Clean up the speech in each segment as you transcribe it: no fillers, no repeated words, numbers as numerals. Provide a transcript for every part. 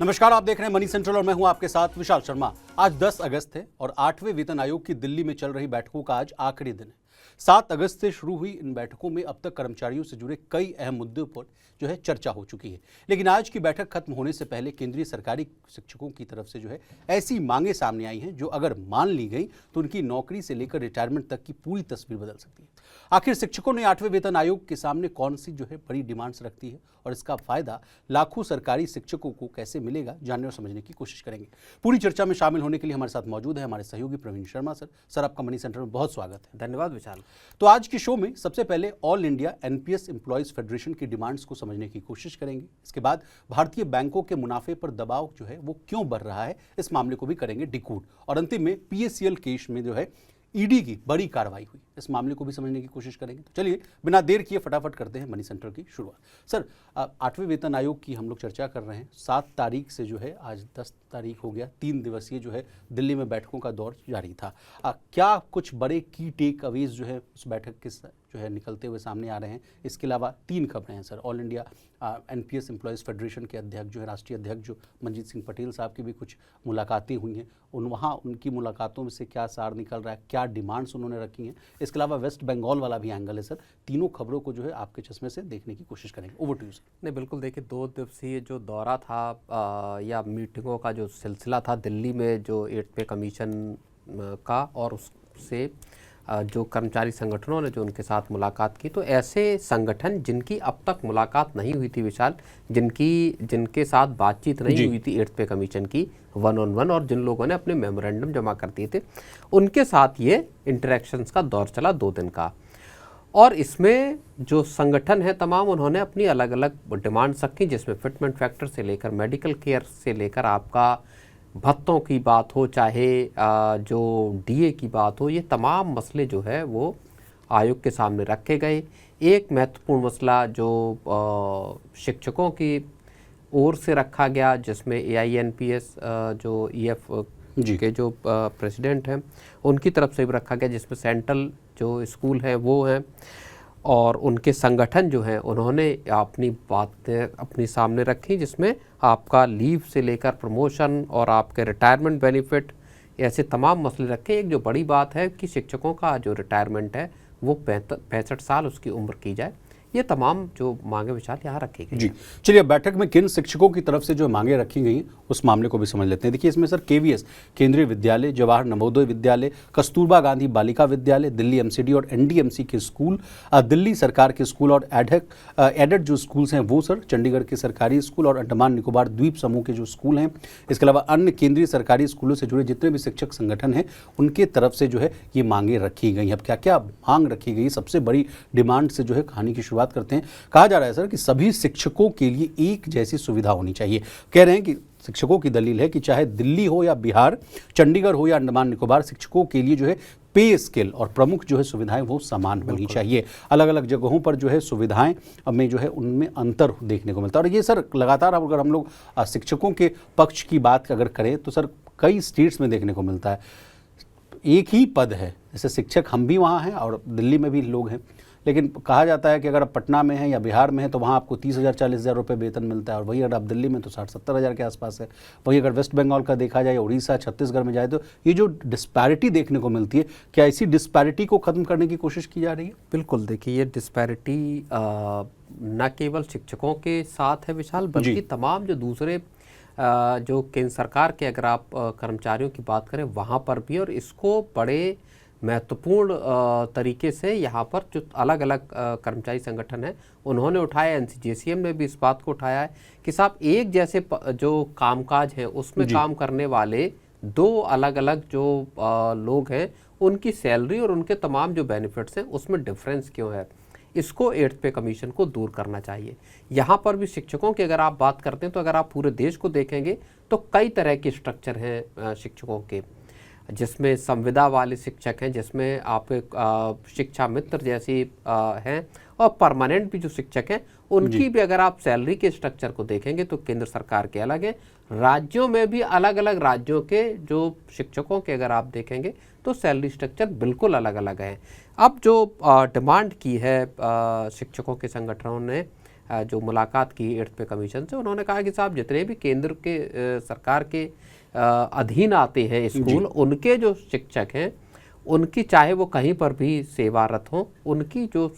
नमस्कार, आप देख रहे हैं मनी सेंट्रल और मैं हूं आपके साथ विशाल शर्मा। आज 10 अगस्त है और 8वें वेतन आयोग की दिल्ली में चल रही बैठकों का आज आखिरी दिन है। 7 अगस्त से शुरू हुई इन बैठकों में अब तक कर्मचारियों से जुड़े कई अहम मुद्दों पर चर्चा हो चुकी है। लेकिन आज की बैठक खत्म होने से पहले केंद्रीय सरकारी शिक्षकों की तरफ से ऐसी मांगे सामने आई हैं जो अगर मान ली गई तो उनकी नौकरी से लेकर रिटायरमेंट तक की पूरी तस्वीर बदल सकती है। आखिर शिक्षकों ने 8वें वेतन आयोग के सामने कौन सी बड़ी डिमांड्स रखती है और इसका फायदा लाखों सरकारी शिक्षकों को कैसे मिलेगा, जानने और समझने की कोशिश करेंगे। पूरी चर्चा में शामिल होने के लिए हमारे साथ मौजूद है हमारे सहयोगी प्रवीण शर्मा सर। सर, आपका मनी सेंटर में बहुत स्वागत है। धन्यवाद विशाल। तो आज के शो में सबसे पहले all India NPS employees federation की डिमांड्स को समझने की कोशिश करेंगे। इसके बाद भारतीय बैंकों के मुनाफे पर दबाव वो क्यों बढ़ रहा है, इस मामले को भी करेंगे डिकोड। और अंतिम में पीएससीएल केस में ईडी की बड़ी कार्रवाई हुई, इस मामले को भी समझने की कोशिश करेंगे। तो चलिए बिना देर किए फटाफट करते हैं मनी सेंटर की शुरुआत। सर, 8वें वेतन आयोग की हम लोग चर्चा कर रहे हैं। 7 तारीख से आज 10 तारीख हो गया, 3 दिवसीय दिल्ली में बैठकों का दौर जारी था। क्या कुछ बड़े की टेक अवेज उस बैठक के निकलते हुए सामने आ रहे हैं? इसके अलावा 3 खबरें हैं sir. All India NPS employees federation के अध्यक्ष राष्ट्रीय अध्यक्ष मंजीत सिंह पटेल साहब की भी कुछ मुलाकातें हुई हैं, उनकी मुलाकातों में से क्या सार निकल रहा है, क्या डिमांड्स उन्होंने रखी हैं। इसके अलावा वेस्ट बंगाल वाला भी एंगल है सर। तीनों खबरों को आपके चश्मे से देखने की कोशिश करेंगे। Over to you sir. नहीं, बिल्कुल देखिए, 2 दिवसीय जो दौरा था या मीटिंगों का जो सिलसिला था दिल्ली में, जो 8 पे कमीशन का और उससे जो कर्मचारी संगठनों ने जो उनके साथ मुलाकात की, तो ऐसे संगठन जिनकी अब तक मुलाकात नहीं हुई थी विशाल, जिनके साथ बातचीत नहीं हुई थी 8 पे कमीशन की 1-on-1, और जिन लोगों ने अपने मेमोरेंडम जमा कर दिए थे, उनके साथ ये इंटरेक्शंस का दौर चला 2 दिन का। और इसमें जो संगठन है तमाम, उन्होंने अपनी अलग अलग डिमांड्स रखी, जिसमें फिटमेंट फैक्टर से लेकर मेडिकल केयर से लेकर आपका भत्तों की बात हो, चाहे जो डीए की बात हो, ये तमाम मसले वो आयोग के सामने रखे गए। एक महत्वपूर्ण मसला जो शिक्षकों की ओर से रखा गया, जिसमें एआईएनपीएस जो ईएफ के जो प्रेसिडेंट हैं उनकी तरफ से भी रखा गया, जिसमें सेंट्रल जो स्कूल हैं वो हैं और उनके संगठन हैं उन्होंने अपनी बातें अपनी सामने रखी, जिसमें आपका लीव से लेकर प्रमोशन और आपके रिटायरमेंट बेनिफिट, ऐसे तमाम मसले रखे। एक जो बड़ी बात है कि शिक्षकों का जो रिटायरमेंट है वो 65 साल उसकी उम्र की जाए। ये तमाम जो मांगे विचार यहाँ रखी गई। जी, चलिए बैठक में किन शिक्षकों की तरफ से जो मांगे रखी गई उस मामले को भी समझ लेते हैं। देखिए, इसमें सर केवीएस केंद्रीय विद्यालय, जवाहर नवोदय विद्यालय, कस्तूरबा गांधी बालिका विद्यालय, दिल्ली एमसीडी और एनडीएमसी के स्कूल, दिल्ली सरकार के स्कूल और एडेड जो स्कूल्स हैं वो सर, चंडीगढ़ के सरकारी स्कूल और अंडमान निकोबार द्वीप समूह के जो स्कूल हैं। इसके अलावा अन्य केंद्रीय सरकारी स्कूलों से जुड़े जितने भी शिक्षक संगठन हैं उनके तरफ से ये मांगे रखी गई। अब क्या क्या मांग रखी गई, सबसे बड़ी डिमांड से कहानी की शुरुआत करते हैं। कहा जा रहा है सर कि सभी शिक्षकों के लिए एक जैसी सुविधा होनी चाहिए। कह रहे हैं कि शिक्षकों की दलील है कि चाहे दिल्ली हो या बिहार, चंडीगढ़ हो या अंडमान निकोबार, शिक्षकों के लिए पे स्केल और प्रमुख सुविधाएं वो समान होनी चाहिए। अलग अलग जगहों पर सुविधाएं में उनमें अंतर देखने को मिलता है। और ये सर लगातार अगर हम लोग शिक्षकों के पक्ष की बात अगर करें तो सर कई स्टेट्स में देखने को मिलता है एक ही पद है। जैसे शिक्षक हम भी वहाँ हैं और दिल्ली में भी लोग हैं, लेकिन कहा जाता है कि अगर आप पटना में हैं या बिहार में हैं तो वहाँ आपको 30,000 40,000 रुपये वेतन मिलता है, और वही अगर आप दिल्ली में तो 60-70 हज़ार के आसपास है। वही अगर वेस्ट बंगाल का देखा जाए, उड़ीसा, छत्तीसगढ़ में जाए तो ये जो डिस्पैरिटी देखने को मिलती है, क्या इसी डिस्पैरिटी को ख़त्म करने की कोशिश की जा रही है? बिल्कुल, देखिए, ये डिस्पैरिटी न केवल शिक्षकों के साथ है विशाल, बल्कि तमाम जो दूसरे जो केंद्र सरकार के अगर आप कर्मचारियों की बात करें वहाँ पर भी, और इसको बड़े महत्वपूर्ण तरीके से यहाँ पर जो अलग अलग कर्मचारी संगठन हैं उन्होंने उठाया। एनसीजेसीएम ने भी इस बात को उठाया है कि साहब एक जैसे जो कामकाज है उसमें काम करने वाले 2 अलग अलग जो लोग हैं उनकी सैलरी और उनके तमाम जो बेनिफिट्स हैं उसमें डिफरेंस क्यों है, इसको 8 पे कमीशन को दूर करना चाहिए। यहाँ पर भी शिक्षकों की अगर आप बात करते हैं तो अगर आप पूरे देश को देखेंगे तो कई तरह के स्ट्रक्चर हैं शिक्षकों के, जिसमें संविदा वाले शिक्षक हैं, जिसमें आपके शिक्षा मित्र जैसी हैं, और परमानेंट भी जो शिक्षक हैं उनकी भी अगर आप सैलरी के स्ट्रक्चर को देखेंगे तो केंद्र सरकार के अलग है, राज्यों में भी अलग अलग राज्यों के जो शिक्षकों के अगर आप देखेंगे तो सैलरी स्ट्रक्चर बिल्कुल अलग अलग है। अब जो डिमांड की है शिक्षकों के संगठनों ने जो मुलाकात की 8th पे कमीशन से, उन्होंने कहा कि साहब जितने भी केंद्र के सरकार के अधीन आते हैं स्कूल, उनके जो शिक्षक हैं उनकी चाहे वो कहीं पर भी सेवारत हों, उनकी जो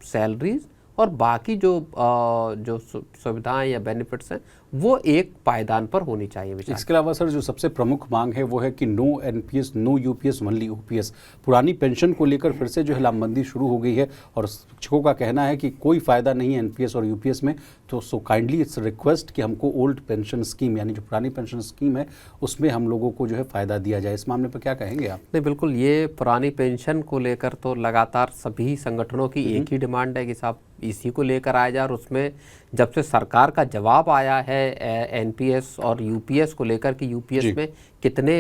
सैलरीज और बाकी जो सुविधाएं या बेनिफिट्स हैं वो एक पायदान पर होनी चाहिए। इसके अलावा सर जो सबसे प्रमुख मांग है वो है कि no NPS no UPS only OPS. पुरानी पेंशन को लेकर फिर से जो है लामबंदी शुरू हो गई है और शिक्षकों का कहना है कि कोई फ़ायदा नहीं है एनपीएस और यूपीएस में, तो सो काइंडली इट्स रिक्वेस्ट कि हमको ओल्ड पेंशन स्कीम यानी जो पुरानी पेंशन स्कीम है उसमें हम लोगों को जो है फ़ायदा दिया जाए। इस मामले पर क्या कहेंगे आप? नहीं, बिल्कुल, ये पुरानी पेंशन को लेकर तो लगातार सभी संगठनों की एक ही डिमांड है कि साहब इसी को लेकर आया जाए, और उसमें जब से सरकार का जवाब आया है एनपीएस और यूपीएस को लेकर कि यूपीएस में कितने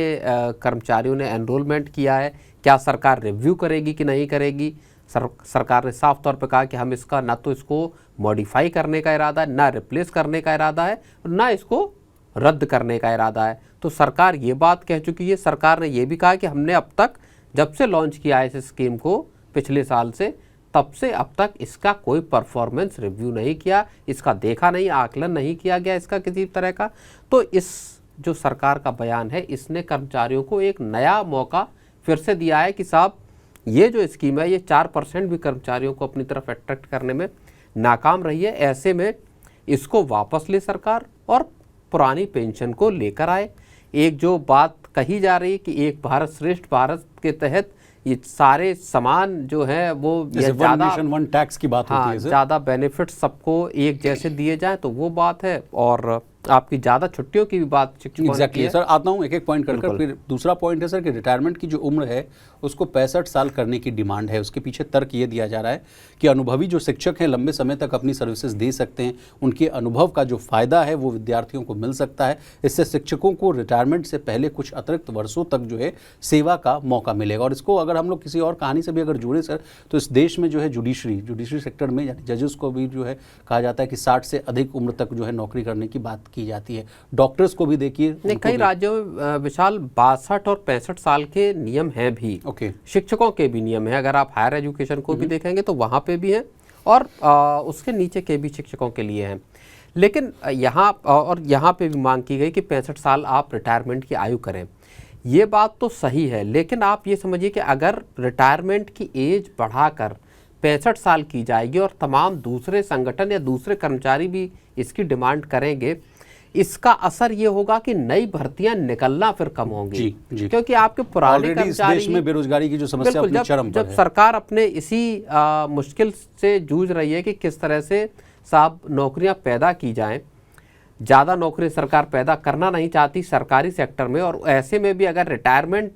कर्मचारियों ने एनरोलमेंट किया है, क्या सरकार रिव्यू करेगी कि नहीं करेगी, सरकार ने साफ तौर पर कहा कि हम इसका ना तो इसको मॉडिफाई करने का इरादा है, ना रिप्लेस करने का इरादा है, ना इसको रद्द करने का इरादा है। तो सरकार ये बात कह चुकी है। सरकार ने ये भी कहा कि हमने अब तक जब से लॉन्च किया है इस स्कीम को पिछले साल से, तब से अब तक इसका कोई परफॉर्मेंस रिव्यू नहीं किया, इसका देखा नहीं, आकलन नहीं किया गया इसका किसी तरह का। तो इस जो सरकार का बयान है इसने कर्मचारियों को एक नया मौका फिर से दिया है कि साहब ये जो स्कीम है ये 4% भी कर्मचारियों को अपनी तरफ अट्रैक्ट करने में नाकाम रही है। ऐसे में इसको वापस ले सरकार और पुरानी पेंशन को लेकर आए। एक जो बात कही जा रही है कि एक भारत श्रेष्ठ भारत के तहत ये सारे सामान जो है वो ज़्यादा वन टैक्स की बात होती है, ज़्यादा बेनिफिट सबको एक जैसे दिए जाए, तो वो बात है। और आपकी ज़्यादा छुट्टियों की भी बात शिक्षकों ने की है। सर आता हूँ एक एक पॉइंट कर फिर दूसरा पॉइंट है सर कि रिटायरमेंट की जो उम्र है उसको 65 साल करने की डिमांड है। उसके पीछे तर्क ये दिया जा रहा है कि अनुभवी जो शिक्षक हैं लंबे समय तक अपनी सर्विसेज दे सकते हैं, उनके अनुभव का जो फ़ायदा है वो विद्यार्थियों को मिल सकता है। इससे शिक्षकों को रिटायरमेंट से पहले कुछ अतिरिक्त वर्षों तक जो है सेवा का मौका मिलेगा। और इसको अगर हम लोग किसी और कहानी से भी अगर जुड़े सर, तो इस देश में जो है जुडिशरी सेक्टर में यानी जजेस को भी जो है कहा जाता है कि 60 से अधिक उम्र तक जो है नौकरी करने की बात की जाती है। डॉक्टर्स को भी देखिए, कई राज्यों में विशाल 62 और 65 साल के नियम हैं भी। शिक्षकों के भी नियम है। अगर आप हायर एजुकेशन को भी देखेंगे तो वहाँ पे भी है, और उसके नीचे के भी शिक्षकों के लिए हैं। लेकिन यहाँ पे भी मांग की गई कि 65 साल आप रिटायरमेंट की आयु करें। ये बात तो सही है, लेकिन आप ये समझिए कि अगर रिटायरमेंट की एज बढ़ाकर 65 साल की जाएगी और तमाम दूसरे संगठन या दूसरे कर्मचारी भी इसकी डिमांड करेंगे, इसका असर ये होगा कि नई भर्तियां निकलना फिर कम होंगी। क्योंकि आपके पुराने कर्मचारी देश में बेरोजगारी की जो समस्या अपने चरम पर है। जब सरकार अपने इसी मुश्किल से जूझ रही है कि किस तरह से साहब नौकरियां पैदा की जाएं, ज़्यादा नौकरी सरकार पैदा करना नहीं चाहती सरकारी सेक्टर में, और ऐसे में भी अगर रिटायरमेंट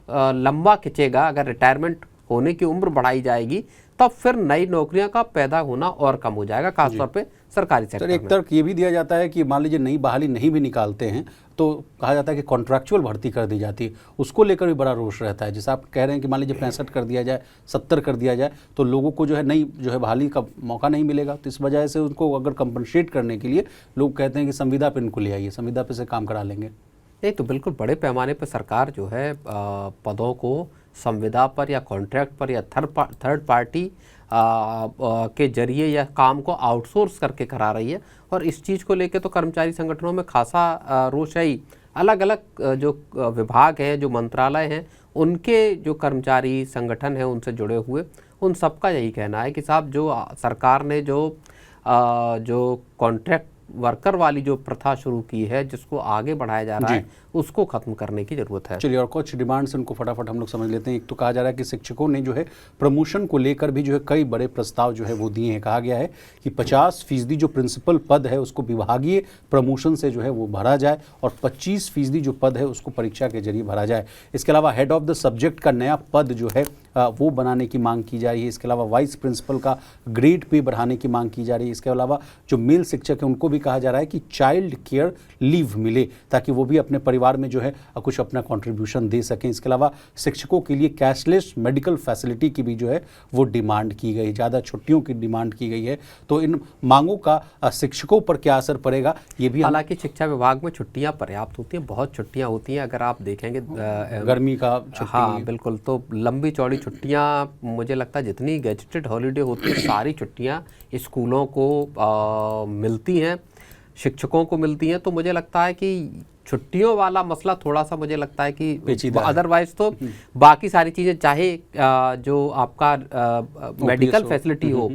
लंबा खिंचेगा, अगर रिटायरमेंट होने की उम्र बढ़ाई जाएगी, तब फिर नई नौकरियां का पैदा होना और कम हो जाएगा, खासतौर पे सरकारी सेक्टर में। एक तर्क ये भी दिया जाता है कि मान लीजिए नई बहाली नहीं भी निकालते हैं तो कहा जाता है कि कॉन्ट्रैक्चुअल भर्ती कर दी जाती है, उसको लेकर भी बड़ा रोष रहता है। जैसे आप कह रहे हैं कि मान लीजिए 65 कर दिया जाए, 70 कर दिया जाए, तो लोगों को जो है नई जो है बहाली का मौका नहीं मिलेगा। तो इस वजह से उनको अगर कंपनसेट करने के लिए लोग कहते हैं कि संविदा पे इनको ले आइए, संविदा पे से काम करा लेंगे। नहीं, तो बिल्कुल बड़े पैमाने पर सरकार जो है पदों को संविदा पर या कॉन्ट्रैक्ट पर या थर्ड पार्टी के जरिए या काम को आउटसोर्स करके करा रही है। और इस चीज़ को लेकर तो कर्मचारी संगठनों में खासा रोष है ही। अलग अलग जो विभाग हैं, जो मंत्रालय हैं, उनके जो कर्मचारी संगठन हैं उनसे जुड़े हुए, उन सबका यही कहना है कि साहब जो सरकार ने जो कॉन्ट्रैक्ट वर्कर वाली जो प्रथा शुरू की है, जिसको आगे बढ़ाया जा रहा है, उसको खत्म करने की जरूरत है। चलिए, और कुछ डिमांड्स उनको फटाफट हम लोग समझ लेते हैं। एक तो कहा जा रहा है कि शिक्षकों ने जो है प्रमोशन को लेकर भी जो है कई बड़े प्रस्ताव जो है वो दिए हैं। कहा गया है कि 50% जो प्रिंसिपल पद है उसको विभागीय प्रमोशन से जो है वो भरा जाए और 25% जो पद है उसको परीक्षा के जरिए भरा जाए। इसके अलावा हेड ऑफ द सब्जेक्ट का नया पद जो है वो बनाने की मांग की जा रही है। इसके अलावा वाइस प्रिंसिपल का ग्रेड पे बढ़ाने की मांग की जा रही है। इसके अलावा जो मेल शिक्षक है उनको भी कहा जा रहा है कि चाइल्ड केयर लीव मिले ताकि वो भी अपने परिवार परिवार में जो है कुछ अपना कंट्रीब्यूशन दे सकें। इसके अलावा शिक्षकों के लिए कैशलेस मेडिकल फैसिलिटी की भी जो है वो डिमांड की गई, ज़्यादा छुट्टियों की डिमांड की गई है। तो इन मांगों का शिक्षकों पर क्या असर पड़ेगा ये भी, हालांकि शिक्षा विभाग में छुट्टियां पर्याप्त होती हैं, बहुत छुट्टियां होती हैं। अगर आप देखेंगे गर्मी का छुट्टी, हाँ बिल्कुल, तो लंबी चौड़ी छुट्टियां मुझे लगता है जितनी गैजेटेड हॉलीडे होती है सारी छुट्टियां स्कूलों को मिलती हैं, शिक्षकों को मिलती हैं। तो मुझे लगता है कि छुट्टियों वाला मसला थोड़ा सा मुझे लगता है कि अदरवाइज तो बाकी सारी चीज़ें, चाहे जो आपका मेडिकल फैसिलिटी हो,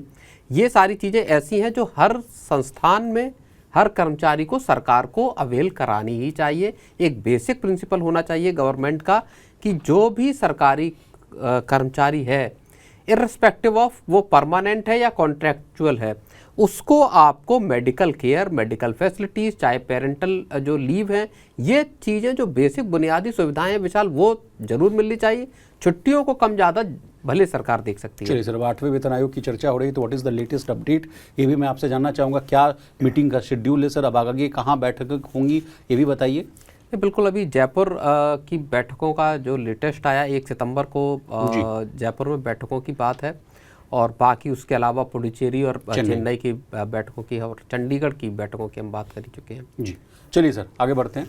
ये सारी चीज़ें ऐसी हैं जो हर संस्थान में हर कर्मचारी को, सरकार को अवेल करानी ही चाहिए। एक बेसिक प्रिंसिपल होना चाहिए गवर्नमेंट का कि जो भी सरकारी कर्मचारी है, इर्रिस्पेक्टिव ऑफ वो परमानेंट है या कॉन्ट्रैक्चुअल है, उसको आपको मेडिकल केयर, मेडिकल फैसिलिटीज़, चाहे पेरेंटल जो लीव हैं, ये चीज़ें जो बेसिक बुनियादी सुविधाएं हैं विशाल, वो जरूर मिलनी चाहिए। छुट्टियों को कम ज़्यादा भले सरकार देख सकती है। चलिए सर, 8वें वेतन आयोग की चर्चा हो रही है, तो what is the latest update, ये भी मैं आपसे जानना चाहूँगा। क्या मीटिंग का शेड्यूल है सर, अब आगे कहाँ बैठक होंगी ये भी बताइए। बिल्कुल, अभी जयपुर की बैठकों का जो लेटेस्ट आया 1 सितंबर को जयपुर में बैठकों की बात है, और बाकी उसके अलावा पुडुचेरी और चेन्नई की बैठकों की और चंडीगढ़ की बैठकों की हम बात कर ही चुके हैं जी। चलिए सर आगे बढ़ते हैं।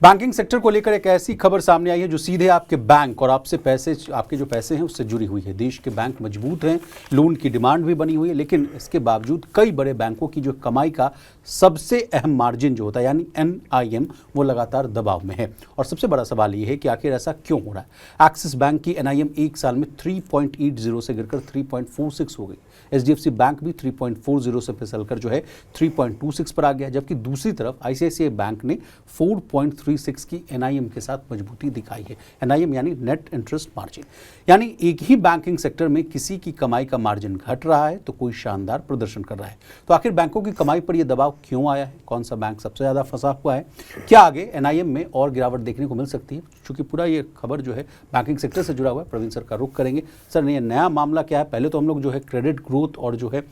बैंकिंग सेक्टर को लेकर एक ऐसी खबर सामने आई है जो सीधे आपके बैंक और आपसे पैसे, आपके जो पैसे हैं उससे जुड़ी हुई है। देश के बैंक मजबूत हैं, लोन की डिमांड भी बनी हुई है, लेकिन इसके बावजूद कई बड़े बैंकों की जो कमाई का सबसे अहम मार्जिन जो होता है यानी NIM, वो लगातार दबाव में है। और सबसे बड़ा सवाल ये है कि आखिर ऐसा क्यों हो रहा है। एक्सिस बैंक की NIM एक साल में 3.80 से गिरकर 3.46 हो गई। HDFC बैंक भी 3.40 से फिसलकर जो है 3.26 पर आ गया, जबकि दूसरी तरफ ICICI बैंक ने 4.36 की NIM के साथ मजबूती दिखाई है। NIM यानी नेट इंटरेस्ट मार्जिन, यानी एक ही बैंकिंग सेक्टर में किसी की कमाई का मार्जिन घट रहा है तो कोई शानदार प्रदर्शन कर रहा है। तो आखिर बैंकों की कमाई पर यह दबाव क्यों आया है, कौन सा बैंक सबसे ज़्यादा फंसा हुआ है, क्या आगे NIM में और गिरावट देखने को मिल सकती है। चूंकि पूरा ये खबर जो है बैंकिंग सेक्टर से जुड़ा हुआ है, प्रवीण सर का रुख करेंगे। सर, ये नया मामला क्या है? पहले तो हम लोग जो है क्रेडिट ग्रोथ और जो है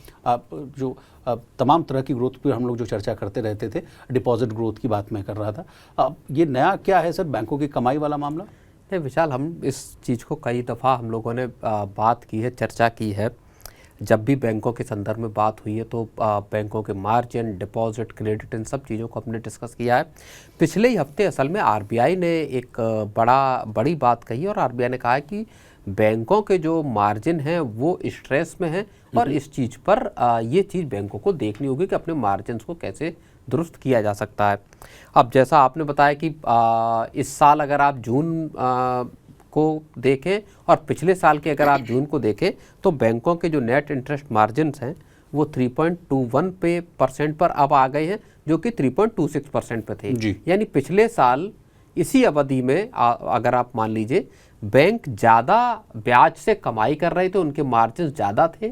जो तमाम तरह की ग्रोथ पर हम लोग जो चर्चा करते रहते थे, डिपॉजिट ग्रोथ की बात मैं कर रहा था। अब ये नया क्या है सर, बैंकों की कमाई वाला मामला? नहीं विशाल, हम इस चीज़ को कई दफ़ा हम लोगों ने बात की है, चर्चा की है। जब भी बैंकों के संदर्भ में बात हुई है तो बैंकों के मार्जिन, डिपॉजिट, क्रेडिट, इन सब चीज़ों को हमने डिस्कस किया है। पिछले ही हफ्ते असल में RBI ने एक बड़ी बात कही, और RBI ने कहा है कि बैंकों के जो मार्जिन हैं वो स्ट्रेस में हैं, और इस चीज़ पर ये चीज़ बैंकों को देखनी होगी कि अपने मार्जिन को कैसे दुरुस्त किया जा सकता है। अब जैसा आपने बताया कि इस साल अगर आप जून को देखें और पिछले साल के अगर आप जून को देखें तो बैंकों के जो नेट इंटरेस्ट मार्जिन हैं वो 3.21% पर अब आ गए हैं, जो कि 3.26% पे थे। यानी पिछले साल इसी अवधि में अगर आप मान लीजिए बैंक ज़्यादा ब्याज से कमाई कर रहे थे, उनके मार्जिन ज़्यादा थे,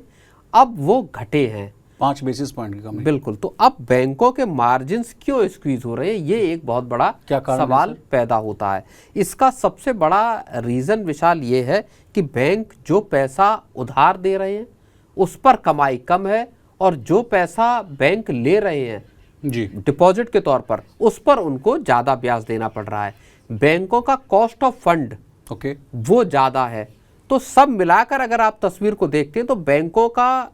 अब वो घटे हैं 5 बेसिस पॉइंट की कमी। बिल्कुल, तो अब बैंकों के मार्जिन्स क्यों स्क्वीज हो रहे हैं, ये एक बहुत बड़ा सवाल पैदा होता है। इसका सबसे बड़ा रीज़न विशाल ये है कि बैंक जो पैसा उधार दे रहे हैं उस पर कमाई कम है, और जो पैसा बैंक ले रहे हैं जी डिपॉजिट के तौर पर, उस पर उनको ज़्यादा ब्याज देना पड़ रहा है। बैंकों का कॉस्ट ऑफ फंड वो ज़्यादा है। तो सब मिलाकर अगर आप तस्वीर को देखते हैं तो बैंकों का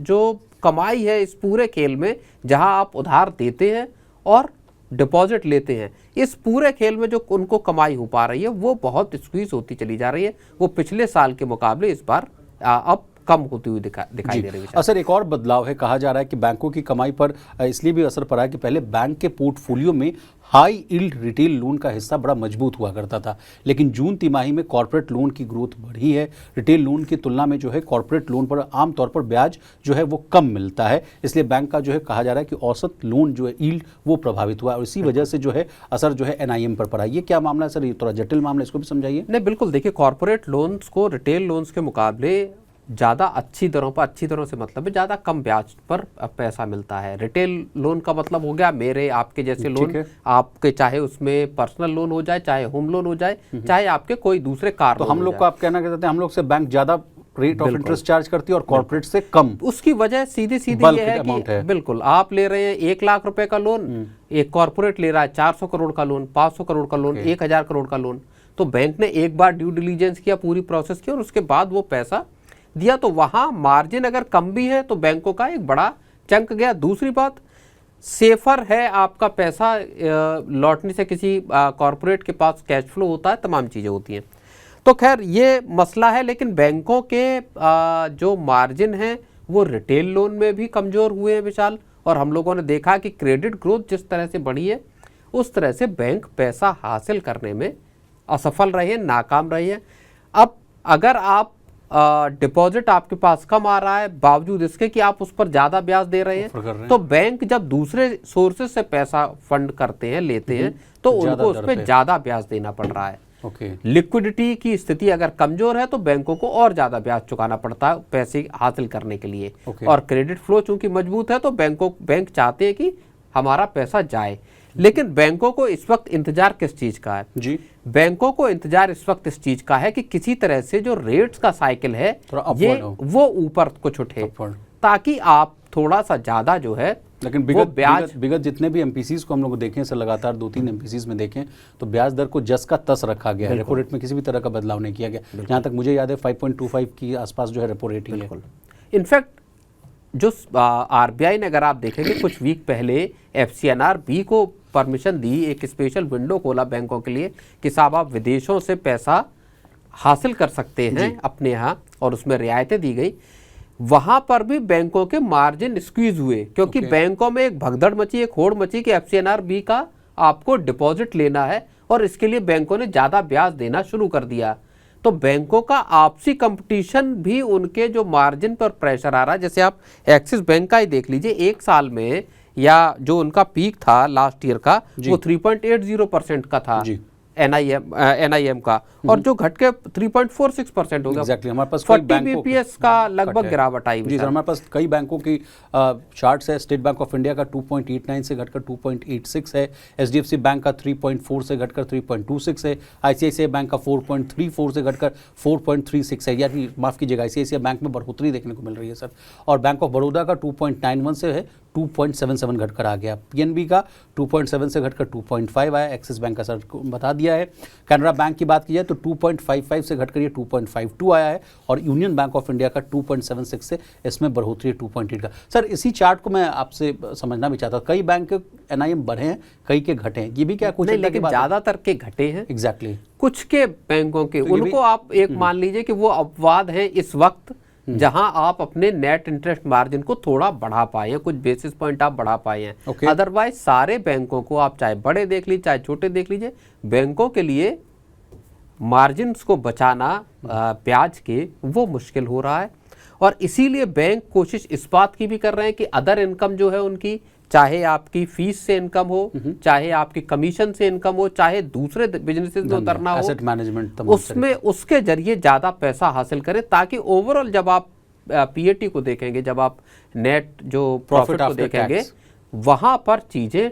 जो कमाई है इस पूरे खेल में, जहां आप उधार देते हैं और डिपॉजिट लेते हैं, इस पूरे खेल में जो उनको कमाई हो पा रही है वो बहुत स्क्वीज होती चली जा रही है। वो पिछले साल के मुकाबले इस बार अब कम होती हुई दिखाई दे रही है। असर एक और बदलाव है, कहा जा रहा है कि बैंकों की कमाई पर इसलिए भी असर पड़ा है कि पहले बैंक के पोर्टफोलियो में हाई यील्ड रिटेल लोन का हिस्सा बड़ा मजबूत हुआ करता था, लेकिन जून तिमाही में कॉर्पोरेट लोन की ग्रोथ बढ़ी है। रिटेल लोन की तुलना में जो है कॉर्पोरेट लोन पर आमतौर पर ब्याज जो है वो कम मिलता है, इसलिए बैंक का जो है कहा जा रहा है कि औसत लोन जो है यील्ड वो प्रभावित हुआ, और इसी वजह से जो है असर जो है NIM पर पड़ा। ये क्या मामला है सर, ये थोड़ा जटिल मामला, इसको भी समझाइए। नहीं बिल्कुल, देखिए कॉर्पोरेट लोन्स को रिटेल लोन्स के मुकाबले ज़्यादा अच्छी दरों से मतलब है ज़्यादा कम ब्याज पर पैसा मिलता है। रिटेल लोन का मतलब हो गया मेरे आपके जैसे लोन, आपके चाहे उसमें पर्सनल लोन हो जाए, चाहे होम लोन हो जाए, चाहे आपके कोई दूसरे कार। तो हम लोग को आप कहना चाहते हैं हम लोग से बैंक ज़्यादा रेट ऑफ इंटरेस्ट चार्ज करती है और कॉर्पोरेट से कम। उसकी वजह सीधी सीधी Bulk ये है amount कि है। बिल्कुल आप ले रहे हैं 1 लाख रुपए का लोन, एक कॉर्पोरेट ले रहा है 400 करोड़ का लोन, 500 करोड़ का लोन, 1000 करोड़ का लोन। तो बैंक ने एक बार ड्यू डिलीजेंस किया, पूरी प्रोसेस की और उसके बाद वो पैसा दिया, तो वहां मार्जिन अगर कम भी है तो बैंकों का एक बड़ा चंक गया। दूसरी बात, सेफर है आपका पैसा लौटने से, किसी कॉर्पोरेट के पास कैश फ्लो होता है, तमाम चीज़ें होती हैं। तो खैर ये मसला है, लेकिन बैंकों के जो मार्जिन हैं वो रिटेल लोन में भी कमज़ोर हुए हैं विशाल, और हम लोगों ने देखा कि क्रेडिट ग्रोथ जिस तरह से बढ़ी है उस तरह से बैंक पैसा हासिल करने में असफल रहे हैं, नाकाम रहे हैं। अब अगर आप डिपॉजिट आपके पास कम आ रहा है, बावजूद इसके कि आप उस पर ज़्यादा ब्याज दे रहे हैं, तो बैंक जब दूसरे सोर्सेज से पैसा फंड करते हैं, लेते हैं, तो उनको उस पर ज़्यादा ब्याज देना पड़ रहा है। लिक्विडिटी की स्थिति अगर कमजोर है तो बैंकों को और ज्यादा ब्याज चुकाना पड़ता है पैसे हासिल करने के लिए। और क्रेडिट फ्लो चूंकि मजबूत है तो बैंक चाहते हैं कि हमारा पैसा जाए। लेकिन बैंकों को इस वक्त इंतजार किस चीज का है जी? बैंकों को इंतजार इस वक्त इस चीज का है कि किसी तरह से जो रेट्स का साइकिल है ये वो ऊपर कुछ उठे, ताकि आप थोड़ा सा ज्यादा जो है। लेकिन विगत जितने भी एमपीसीज को हम लोग देखें सर, लगातार 2-3 एमपीसीज में देखें तो ब्याज दर को जस का तस रखा गया है। रेपो रेट में किसी भी तरह का बदलाव नहीं किया गया। जहां तक मुझे याद है 5.25 की आसपास जो है रेपो रेट ही है। इनफैक्ट जो आरबीआई ने, अगर आप देखेंगे कुछ वीक पहले FCNR-B को परमिशन दी, एक स्पेशल विंडो खोला बैंकों के लिए कि साहब आप विदेशों से पैसा हासिल कर सकते हैं अपने यहाँ, और उसमें रियायतें दी गई। वहां पर भी बैंकों के मार्जिन स्क्वीज हुए, क्योंकि बैंकों में एक भगदड़ मची, एक होड़ मची कि FCNR-B का आपको डिपॉजिट लेना है, और इसके लिए बैंकों ने ज्यादा ब्याज देना शुरू कर दिया। तो बैंकों का आपसी कंपटीशन भी उनके जो मार्जिन पर प्रेशर आ रहा है। जैसे आप एक्सिस बैंक का ही देख लीजिए, एक साल में या जो उनका पीक था लास्ट ईयर का वो 3.80% का था NIM का, और जो घट के 3.46% हो गया। एग्जैक्टली, हमारे पास 40 BPS का लगभग गिरावट आई। जी सर, हमारे पास कई बैंकों की चार्ट्स है। स्टेट बैंक ऑफ इंडिया का 2.89 से घटकर 2.86 है, HDFC बैंक का 3.4 से घटकर 3.26 है, ICICI बैंक का 4.34 से घटकर 4.36 है। यानी माफ़ कीजिएगा, ICICI बैंक में बढ़ोतरी देखने को मिल रही है सर। और बैंक ऑफ बड़ौदा का 2.91 से है 2.77 घटकर आ गया। PNB का 2.7 से घटकर 2.5 आया। एक्सिस बैंक का सर बता दिया है। कैनरा बैंक की बात की जाए तो 2.55 से घटकर ये 2.52 आया है, और यूनियन बैंक ऑफ इंडिया का 2.76 से इसमें बढ़ोतरी है 2.8 का। सर इसी चार्ट को मैं आपसे समझना भी चाहता हूँ, कई बैंक के NIM बढ़े हैं, कई के घटे हैं, ये भी क्या कुछ? लेकिन ज्यादातर के घटे हैं। एग्जैक्टली, कुछ के बैंकों के उनको आप एक मान लीजिए कि वो अपवाद है इस वक्त, जहां आप अपने नेट इंटरेस्ट मार्जिन को थोड़ा बढ़ा पाए हैं, कुछ बेसिस पॉइंट आप बढ़ा पाए हैं। अदरवाइज सारे बैंकों को आप चाहे बड़े देख लीजिए चाहे छोटे देख लीजिए, बैंकों के लिए मार्जिन को बचाना ब्याज के वो मुश्किल हो रहा है। और इसीलिए बैंक कोशिश इस बात की भी कर रहे हैं कि अदर इनकम जो है उनकी, चाहे आपकी फीस से इनकम हो, चाहे आपकी कमीशन से इनकम हो, चाहे दूसरे बिजनेसेस में उतरना हो, एसेट मैनेजमेंट, उसमें उसके जरिए ज्यादा पैसा हासिल करें, ताकि ओवरऑल जब आप PAT को देखेंगे, जब आप नेट जो प्रॉफिट को देखेंगे, वहां पर चीजें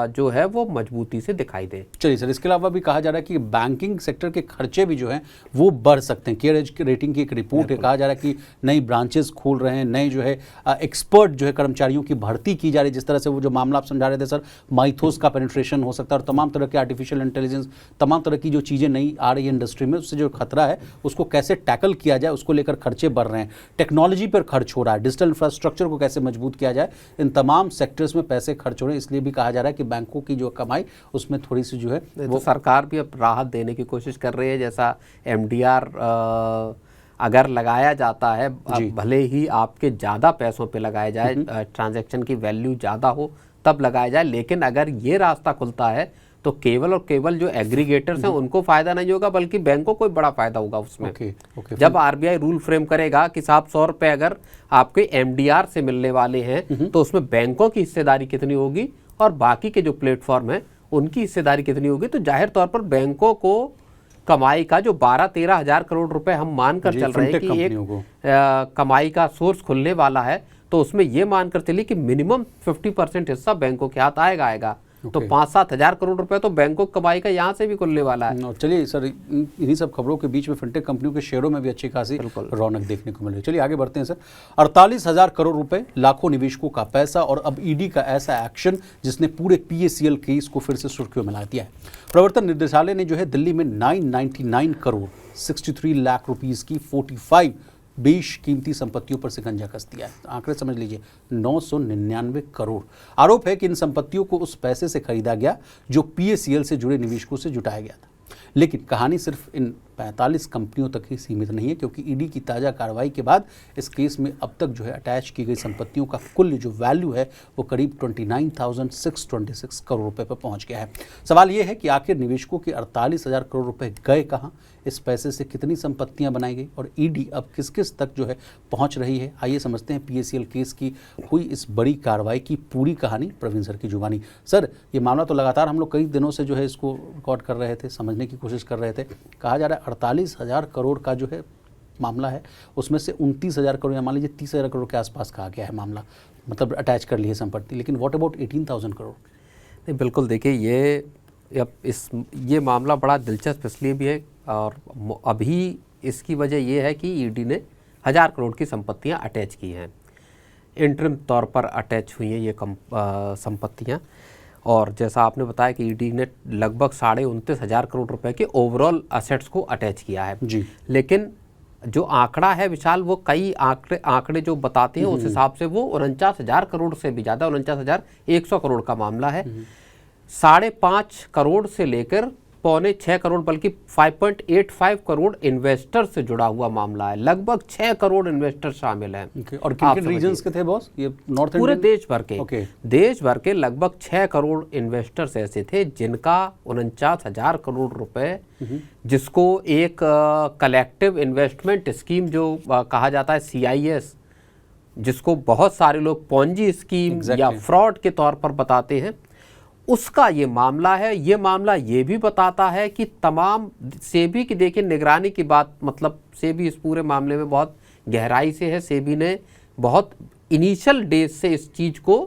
जो है वो मजबूती से दिखाई दे। चलिए सर, इसके अलावा भी कहा जा रहा है कि बैंकिंग सेक्टर के खर्चे भी जो हैं वो बढ़ सकते हैं। केयर एज रेटिंग की एक रिपोर्ट है, कहा जा रहा है कि नई ब्रांचेस खोल रहे हैं, नए जो है एक्सपर्ट जो है कर्मचारियों की भर्ती की जा रही है। जिस तरह से वो जो मामला आप समझा रहे थे सर, माइथोस का पेनिट्रेशन हो सकता है, और तमाम तरह के आर्टिफिशियल इंटेलिजेंस, तमाम तरह की जो चीज़ें नई आ रही है इंडस्ट्री में, उससे जो खतरा है उसको कैसे टैकल किया जाए, उसको लेकर खर्चे बढ़ रहे हैं। टेक्नोलॉजी पर खर्च हो रहा है, डिजिटल इंफ्रास्ट्रक्चर को कैसे मजबूत किया जाए, इन तमाम सेक्टर्स में पैसे खर्च हो रहे हैं। इसलिए भी कहा जा रहा है कि बैंकों की जो कमाई उसमें थोड़ी सी जो है वो सरकार भी अब राहत देने की कोशिश कर रही है। जैसा MDR अगर लगाया जाता है, भले ही आपके ज़्यादा पैसों पे लगाया जाए, ट्रांजैक्शन की वैल्यू ज़्यादा हो तब लगाया जाए, लेकिन अगर ये रास्ता खुलता है तो केवल और केवल जो एग्रीगेटर्स हैं उनको फायदा नहीं होगा, बल्कि बैंकों को बड़ा फायदा होगा उसमें। जब RBI रूल फ्रेम करेगा कि साहब 100 रुपये अगर आपके MDR से मिलने वाले हैं तो उसमें बैंकों की हिस्सेदारी कितनी होगी और बाकी के जो प्लेटफॉर्म है उनकी हिस्सेदारी कितनी होगी, तो जाहिर तौर पर बैंकों को कमाई का जो 12-13 हज़ार करोड़ रुपए हम मानकर चल रहे हैं कि एक कमाई का सोर्स खुलने वाला है, तो उसमें ये मानकर चलिए कि मिनिमम 50% हिस्सा बैंकों के हाथ आएगा। तो 5-7 हजार करोड़ रुपए तो बैंकों की कमाई का यहाँ से भी खुलने वाला है। और चलिए सर, इन्हीं सब खबरों के बीच में फिनटेक कंपनियों के शेयरों में भी अच्छी खासी रौनक देखने को मिल रही है। चलिए आगे बढ़ते हैं सर। 48,000 करोड़ रुपए, लाखों निवेशकों का पैसा और अब ईडी का ऐसा एक्शन जिसने पूरे PACL केस को फिर से सुर्खियों में ला दिया है। प्रवर्तन निदेशालय ने जो है दिल्ली में 999 करोड़ 63 लाख रुपीस की 45 बेशकीमती संपत्तियों पर शिकंजा कस दिया है। आंकड़े समझ लीजिए, 999 करोड़। आरोप है कि इन संपत्तियों को उस पैसे से खरीदा गया जो PACL से जुड़े निवेशकों से जुटाया गया था। लेकिन कहानी सिर्फ इन 45 कंपनियों तक ही सीमित नहीं है, क्योंकि ईडी की ताज़ा कार्रवाई के बाद इस केस में अब तक जो है अटैच की गई संपत्तियों का कुल जो वैल्यू है वो करीब 29,626 करोड़ रुपए पर पहुंच गया है। सवाल ये है कि आखिर निवेशकों के 48,000 करोड़ रुपए गए कहाँ, इस पैसे से कितनी संपत्तियां बनाई गई और ईडी अब किस किस तक जो है पहुंच रही है। आइए समझते हैं PACL केस की हुई इस बड़ी कार्रवाई की पूरी कहानी प्रवीण सर की जुबानी। सर, ये मामला तो लगातार हम लोग कई दिनों से जो है इसको रिकॉर्ड कर रहे थे, समझने की कोशिश कर रहे थे। कहा जा रहा है 48,000 करोड़ का जो है मामला है, उसमें से 29,000 करोड़ या मान लीजिए 30,000 करोड़ के आसपास कहा गया है मामला, मतलब अटैच कर ली है संपत्ति। लेकिन व्हाट अबाउट 18,000 करोड़? नहीं, बिल्कुल देखिए, ये मामला बड़ा दिलचस्प इसलिए भी है और अभी इसकी वजह ये है कि ईडी ने 1000 करोड़ की संपत्तियां अटैच की हैं, इंटरिम तौर पर अटैच हुई हैं ये संपत्तियां। और जैसा आपने बताया कि ईडी ने लगभग 29,500 करोड़ रुपए के ओवरऑल असेट्स को अटैच किया है जी। लेकिन जो आंकड़ा है विशाल, वो कई आंकड़े जो बताते हैं उस हिसाब से वो 49,000 करोड़ से भी ज़्यादा, 49,100 करोड़ का मामला है। 5.5 करोड़ से लेकर 5.6 करोड़ बल्कि 5.85 करोड़ इन्वेस्टर से जुड़ा हुआ मामला है। लगभग 6 करोड़ इन्वेस्टर शामिल हैं। और किन रीजन्स के थे बॉस? ये नॉर्थ पूरे देश भर के देश भर के लगभग 6 करोड़ इन्वेस्टर्स ऐसे थे जिनका 49,000 करोड़ रुपए, जिसको एक कलेक्टिव इन्वेस्टमेंट स्कीम जो कहा जाता है CIS, जिसको बहुत सारे लोग पॉन्जी स्कीम या फ्रॉड के तौर पर बताते हैं, उसका ये मामला है। ये मामला ये भी बताता है कि तमाम सेबी की, देखिए निगरानी की बात, मतलब सेबी इस पूरे मामले में बहुत गहराई से है। सेबी ने बहुत इनिशियल डेज से इस चीज़ को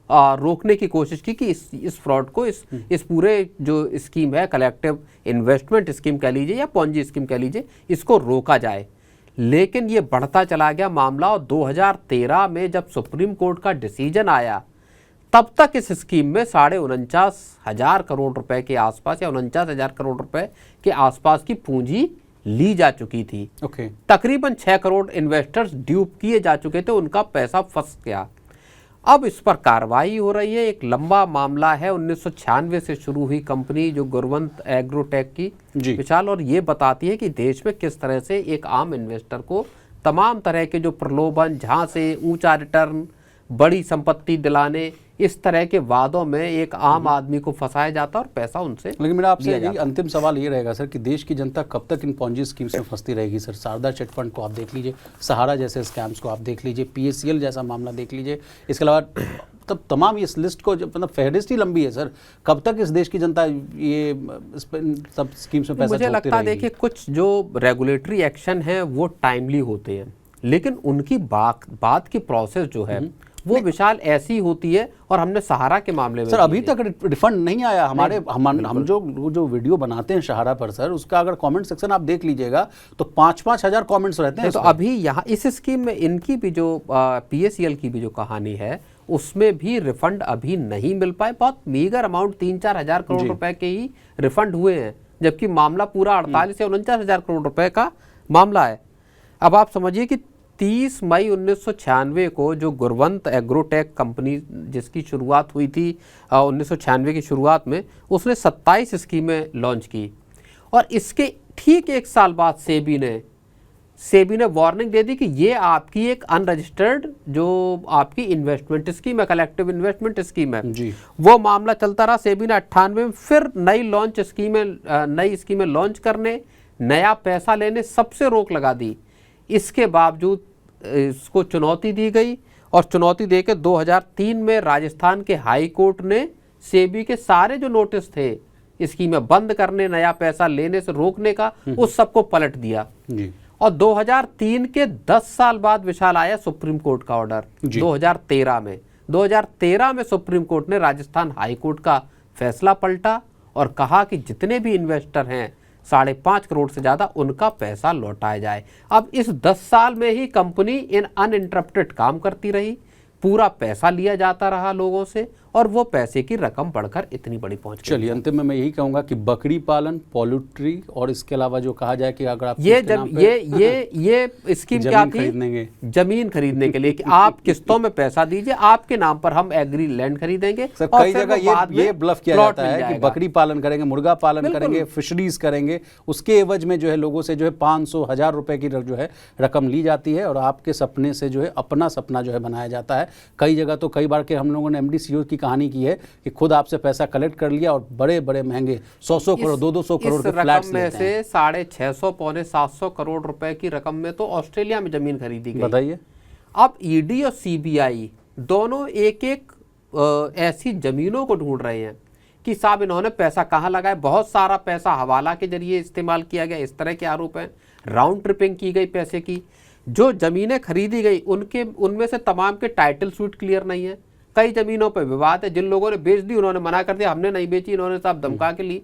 रोकने की कोशिश की कि इस फ्रॉड को, इस पूरे जो स्कीम है, कलेक्टिव इन्वेस्टमेंट स्कीम कह लीजिए या पॉन्जी स्कीम कह लीजिए, इसको रोका जाए। लेकिन ये बढ़ता चला गया मामला और 2013 में जब सुप्रीम कोर्ट का डिसीजन आया, तब तक इस स्कीम में 49,500 करोड़ रुपए के आसपास या 49,000 करोड़ रुपए के आसपास की पूंजी ली जा चुकी थी। तकरीबन 6 करोड़ इन्वेस्टर्स ड्यूप किए जा चुके थे, उनका पैसा फंस गया। अब इस पर कार्रवाई हो रही है। एक लंबा मामला है, 1996 से शुरू हुई कंपनी जो गुरवंत एग्रोटेक की विशाल, और ये बताती है कि देश में किस तरह से एक आम इन्वेस्टर को तमाम तरह के जो प्रलोभन, जहाँ से ऊंचा रिटर्न, बड़ी संपत्ति दिलाने, इस तरह के वादों में एक आम आदमी को फंसाया जाता और पैसा उनसे। लेकिन मेरा आपसे अंतिम सवाल ये रहेगा सर कि देश की जनता कब तक इन पॉन्जी स्कीम्स में फंसती रहेगी सर? शारदा चिटफंड को आप देख लीजिए, सहारा जैसे स्कैम्स को आप देख लीजिए, PACL जैसा मामला देख लीजिए, इसके अलावा तब तमाम इस लिस्ट को, मतलब फहरिस्त ही लंबी है सर। कब तक इस देश की जनता ये सब स्कीम्स में पैसा? मुझे लगता है देखिए, कुछ जो रेगुलेटरी एक्शन है वो टाइमली होते हैं, लेकिन उनकी बात की प्रोसेस जो है वो विशाल ऐसी होती है। और हमने सहारा के मामले में सर अभी तक रिफंड नहीं आया हमारे। हम जो वीडियो बनाते हैं सहारा पर सर, उसका अगर कमेंट सेक्शन आप देख लीजिएगा तो 5-5 हजार कमेंट्स रहते हैं। तो अभी यहाँ इस स्कीम में इनकी भी जो PACL की भी जो कहानी है, उसमें भी रिफंड अभी नहीं मिल पाए। बहुत मीगर अमाउंट 3-4 हजार करोड़ रुपए के ही रिफंड हुए हैं, जबकि मामला पूरा 48 से 49,000 करोड़ रुपए का मामला है। अब आप समझिए कि 30 मई 1996 को जो गुरवंत एग्रोटेक कंपनी जिसकी शुरुआत हुई थी 1996 की शुरुआत में, उसने 27 स्कीमें लॉन्च की और इसके ठीक 1 साल बाद सेबी ने वार्निंग दे दी कि ये आपकी एक अनरजिस्टर्ड जो आपकी इन्वेस्टमेंट स्कीम है, कलेक्टिव इन्वेस्टमेंट स्कीम है जी। वो मामला चलता रहा। सेबी ने 98 में फिर नई स्कीमें लॉन्च करने, नया पैसा लेने, सबसे रोक लगा दी। इसके बावजूद इसको चुनौती दी गई और चुनौती देकर 2003 में राजस्थान के हाई कोर्ट ने सेबी के सारे जो नोटिस थे स्कीमें बंद करने, नया पैसा लेने से रोकने का, उस सबको पलट दिया जी। और 2003 के 10 साल बाद विशाल आया सुप्रीम कोर्ट का ऑर्डर 2013 में। 2013 में सुप्रीम कोर्ट ने राजस्थान हाई कोर्ट का फैसला पलटा और कहा कि जितने भी इन्वेस्टर हैं 5.5 करोड़ से ज़्यादा, उनका पैसा लौटाया जाए। अब इस 10 साल में ही कंपनी इन अनइंटरप्टेड काम करती रही, पूरा पैसा लिया जाता रहा लोगों से और वो पैसे की रकम बढ़कर इतनी बड़ी पहुंच गई। चलिए अंतिम में मैं यही कहूंगा कि बकरी पालन, पोल्ट्री और इसके अलावा जो कहा जाए कि अगर आप ये स्कीम क्या थी, जमीन खरीदने के लिए कि आप किस्तों में पैसा दीजिए, आपके नाम पर हम एग्री लैंड खरीदेंगे। सर कई जगह ये ब्लफ किया जाता है कि बकरी पालन करेंगे, मुर्गा पालन करेंगे, फिशरीज करेंगे, उसके एवज में जो है लोगों से जो है 500,000 रुपए की जो है रकम ली जाती है और आपके सपने से जो है अपना सपना जो है बनाया जाता है। कई जगह तो कई बार के हम लोगों ने MD CEO की कहानी की है कि खुद आपसे पैसा कलेक्ट कर लिया और बड़े बड़े महंगे 100 करोड़ 200 करोड़ के फ्लैट्स में से 650 पौने 700 करोड़ रुपए की रकम में तो ऑस्ट्रेलिया में जमीन खरीदी गई। बताइए। अब ED और CBI दोनों एक एक ऐसी जमीनों को ढूंढ रहे हैं कि साहब इन्होंने पैसा कहाँ लगाया। बहुत सारा पैसा हवाला के जरिए इस्तेमाल किया गया, इस तरह के आरोप हैं। राउंड ट्रिपिंग की गई पैसे की। जो जमीनें खरीदी गई उनमें से तमाम के टाइटल स्वीट क्लियर नहीं है। कई जमीनों पर विवाद है। जिन लोगों ने बेच दी उन्होंने मना कर दिया, हमने नहीं बेची, इन्होंने साहब धमका के ली।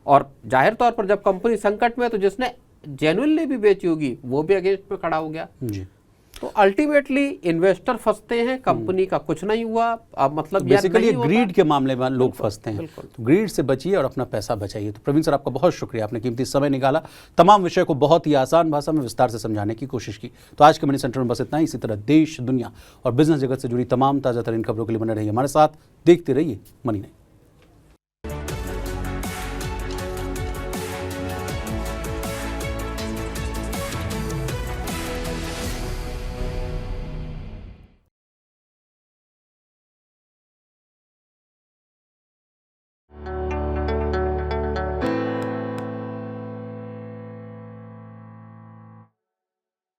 और जाहिर तौर पर जब कंपनी संकट में है तो जिसने जेन्युइनली भी बेची होगी वो भी अगेंस्ट में खड़ा हो गया जी। तो अल्टीमेटली इन्वेस्टर फंसते हैं, कंपनी का कुछ नहीं हुआ। अब मतलब बेसिकली ये ग्रीड के मामले में लोग फंसते हैं। तो ग्रीड से बचिए और अपना पैसा बचाइए। तो प्रवीण सर आपका बहुत शुक्रिया, आपने कीमती समय निकाला, तमाम विषय को बहुत ही आसान भाषा में विस्तार से समझाने की कोशिश की। तो आज के मनी सेंटर में बस इतना ही। इसी तरह देश, दुनिया और बिजनेस जगत से जुड़ी तमाम ताज़ा तरीन खबरों के लिए बने रहिए हमारे साथ। देखते रहिए मनी नाइन।